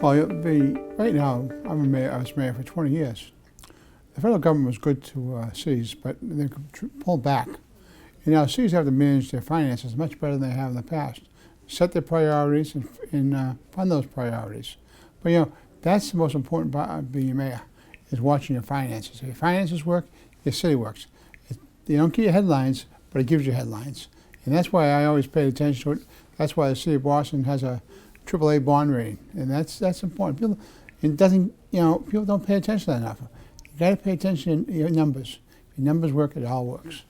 Well, right now, I was mayor for 20 years. The federal government was good to cities, but they could pull back. And now cities have to manage their finances much better than they have in the past. Set their priorities and fund those priorities. But that's the most important part of being a mayor, is watching your finances. If your finances work, your city works. You don't get your headlines, but it gives you headlines. And that's why I always pay attention to it. That's why the city of Boston has a AAA bond rating, and that's important. People don't pay attention to that enough. You got to pay attention to your numbers. If your numbers work, it all works.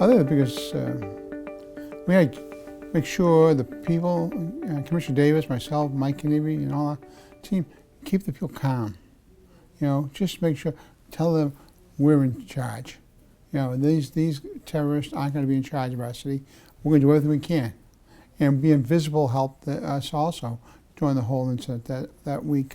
Other because we had to make sure the people, Commissioner Davis, myself, Mike Kennedy, and all our team, keep the people calm. Just make sure, tell them we're in charge. These terrorists aren't going to be in charge of our city. We're going to do everything we can. And being visible helped us also during the whole incident that week.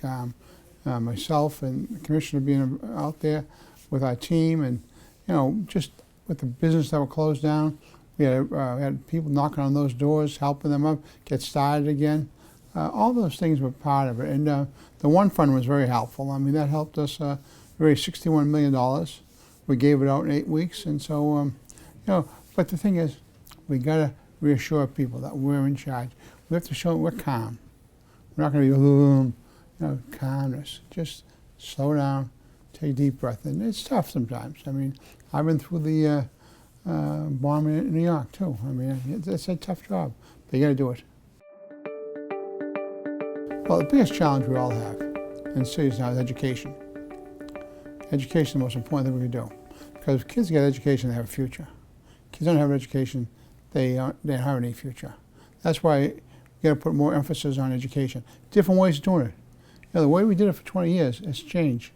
Myself and the commissioner being out there with our team, and just with the business that were closed down, we had people knocking on those doors, helping them up, get started again. All those things were part of it, and the One Fund was very helpful. I mean, that helped us raise $61 million. We gave it out in 8 weeks, and so But the thing is, we gotta reassure people that we're in charge. We have to show them we're calm. We're not going to be calmness. Just slow down, take a deep breath, and it's tough sometimes. I mean, I've been through the bombing in New York too. I mean, it's a tough job, but you got to do it. Well, the biggest challenge we all have in cities now is education. Education is the most important thing we can do, because if kids get education, they have a future. Kids don't have an education, they don't have any future. That's why we got to put more emphasis on education. Different ways of doing it. The way we did it for 20 years has changed.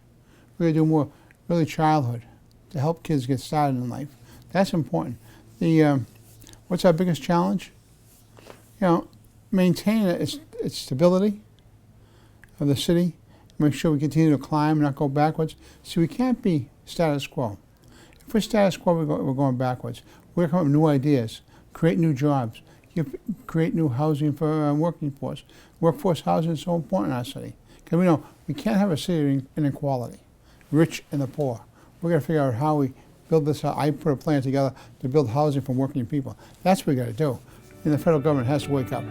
We're going to do more early childhood to help kids get started in life. That's important. What's our biggest challenge? Maintain its stability of the city. Make sure we continue to climb, not go backwards. See, we can't be status quo. If we're status quo, we're going backwards. We're coming up with new ideas, create new jobs, create new housing for working force. Workforce housing is so important in our city. Because we know we can't have a city of inequality, rich and the poor. We're going to figure out how we build this. I put a plan together to build housing for working people. That's what we got to do. And the federal government has to wake up.